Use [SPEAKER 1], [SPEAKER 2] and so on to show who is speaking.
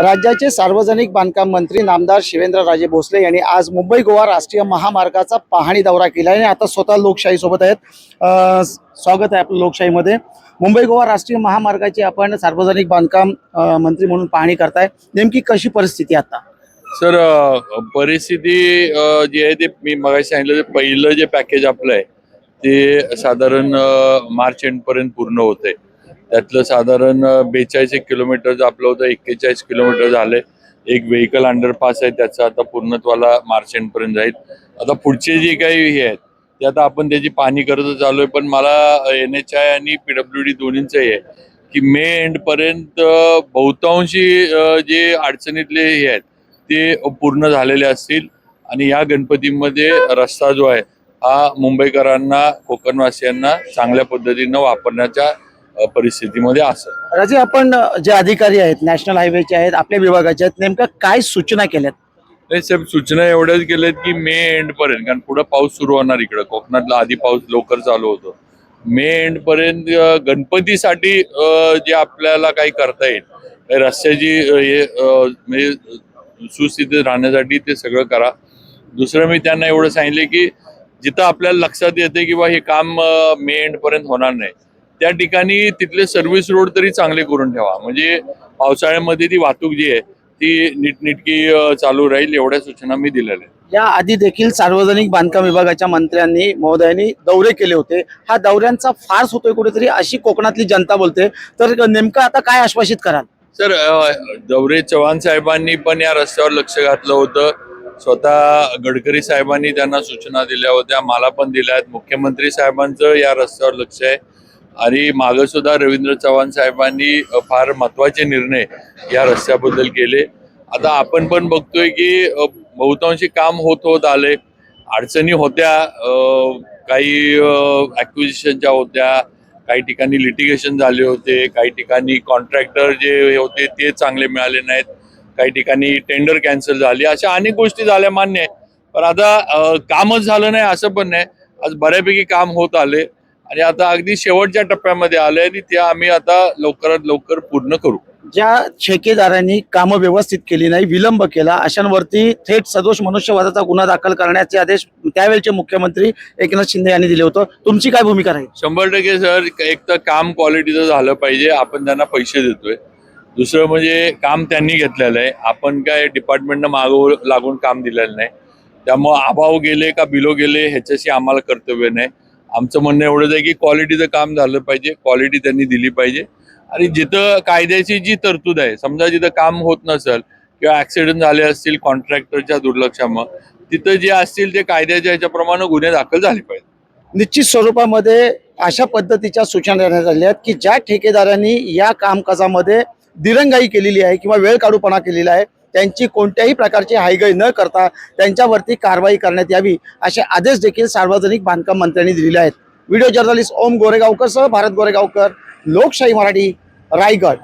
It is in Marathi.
[SPEAKER 1] राज्याचे सार्वजनिक बांधकाम मंत्री नामदार शिवेंद्रराजे भोसले यांनी आज मुंबई गोवा राष्ट्रीय महामार्गाचा पाहणी दौरा केला आणि आता स्वतः लोकशाही सोबत आहेत। स्वागत आहे आपलं लोकशाहीमध्ये। मुंबई गोवा राष्ट्रीय महामार्गाची आपण सार्वजनिक बांधकाम मंत्री म्हणून पाहणी करताय, नेमकी कशी परिस्थिती आता?
[SPEAKER 2] सर, परिस्थिती जी आहे ते मी मगाशी सांगितलं, पहिलं जे पॅकेज आपलं आहे ते साधारण मार्च एंड पर्यंत पूर्ण होते। त्यातलं साधारण 42 किलोमीटर आपलं होतं, 41 किलोमीटर झाले। एक व्हेकल अंडरपास आहे, त्याचं आता पूर्णत्वाला मार्च एंड पर्यंत जाईल। आता पुढचे जे काही हे आहेत ते आता आपण त्याची पाहणी करत चालू आहे, पण मला NHI आणि PWD दोन्हींचं आहे की मे एंड पर्यंत बहुतांशी जे अडचणीतले हे आहेत ते पूर्ण झालेले असतील आणि या गणपतीमध्ये रस्ता जो आहे हा मुंबईकरांना, कोकणवासियांना चांगल्या पद्धतीनं वापरण्याच्या परिस्थितीमध्ये असेल।
[SPEAKER 1] राजे, आपण जे अधिकारी आहेत नॅशनल हायवेचे आहेत, आपल्या विभागाचे आहेत, नेमका काय सूचना केल्यात?
[SPEAKER 2] नाही साहेब, सूचना एवढ्याच केल्यात की मे एंड पर्यंत, कारण पुढे पाऊस सुरू होणार, इकडे कोकणातला आधी पाऊस लवकर चालू होतो, मे एंड पर्यंत गणपतीसाठी जे आपल्याला काही करता येईल रस्त्याची हे म्हणजे सुस्थितीत राहण्यासाठी ते सगळं करा। दुसरं मी त्यांना एवढं सांगितले की जिथं आपल्याला लक्षात येते की हे काम मे एंड पर्यंत होणार नाही त्या ठिकाणी तिथले सर्व्हिस रोड तरी चांगले करून ठेवा, म्हणजे पावसाळ्यामध्ये ती वाहतूक जी आहे ती नीटनेटकी चालू राहील, एवढ्या सूचना मी दिलेल्या आहेत।
[SPEAKER 1] या आधी देखील सार्वजनिक बांधकाम विभागाच्या मंत्र्यांनी महोदयांनी दौरे केले होते, हा दौऱ्यांचा फार्स होतोय कुठेतरी अशी कोकणातली जनता बोलते, तर नेमकं आता काय आश्वासित कराल?
[SPEAKER 2] सर, दौरे चव्हाण साहेबांनी पण या रस्त्यावर लक्ष घातलं होतं, स्वतः गडकरी साहेबांनी त्यांना सूचना दिल्या होत्या, मला पण दिल्या आहेत, मुख्यमंत्री साहेबांचं या रस्त्यावर लक्ष आहे आणि मागं सुद्धा रवींद्र चव्हाण साहेबांनी फार महत्वाचे निर्णय या रस्त्याबद्दल केले। आता आपण पण बघतोय की बहुतांशी काम होत आले, अडचणी होत्या, काही ॲक्विजिशनच्या होत्या, काही ठिकाणी लिटिगेशन झाले होते, काही ठिकाणी कॉन्ट्रॅक्टर जे होते ते चांगले मिळाले नाहीत, काही ठिकाणी टेंडर कॅन्सल झाली, अशा अनेक गोष्टी झाल्या, मान्य आहे। पण आता कामच झालं नाही असं पण नाही, आज बऱ्यापैकी काम होत आले आणि आता अगदी शेवटच्या टप्प्यामध्ये आले आणि ते आम्ही आता लवकरात लवकर पूर्ण करू।
[SPEAKER 1] ज्या ठेकेदारांनी कामं व्यवस्थित केली नाही, विलंब केला, अशांवरती थेट सदोष मनुष्यवधाचा गुन्हा दाखल करण्याचे आदेश त्यावेळचे मुख्यमंत्री एकनाथ शिंदे यांनी दिले होते, तुमची काय भूमिका राहील?
[SPEAKER 2] 100% सर, एक तर काम क्वालिटीचं झालं पाहिजे, आपण त्यांना पैसे देतोय। दुसरं म्हणजे काम त्यांनी घेतलेलं आहे, आपण काय डिपार्टमेंटनं मागं लागून काम दिलेलं नाही, त्यामुळं अभाव गेले का बिलो गेले ह्याच्याशी आम्हाला कर्तव्य नाही। आमचं म्हणणं एवढंच आहे की क्वालिटीचं काम झालं पाहिजे, क्वालिटी त्यांनी दिली पाहिजे आणि जिथं कायद्याची जी तरतूद आहे, समजा जिथं काम होत नसेल किंवा ऍक्सिडेंट झाले असतील कॉन्ट्रॅक्टरच्या दुर्लक्षामुळे, तिथं जे असतील ते कायद्याच्या ह्याच्याप्रमाणे गुन्हे दाखल झाले पाहिजे।
[SPEAKER 1] निश्चित स्वरूपामध्ये अशा पद्धतीच्या सूचना देण्यात आल्या आहेत की ज्या ठेकेदारांनी या कामकाजामध्ये दिरंगाई केलेली आहे किंवा वेळ काढूपणा केलेला आहे, त्यांची कोणत्याही प्रकारची हायगय न करता त्यांच्यावरती कारवाई करण्यात यावी, असे आदेश देखील सार्वजनिक बांधकाम मंत्र्यांनी दिलेले आहेत। व्हिडिओ जर्नलिस्ट ओम गोरेगावकर सह भारत गोरेगावकर, लोकशाही मराठी, रायगड।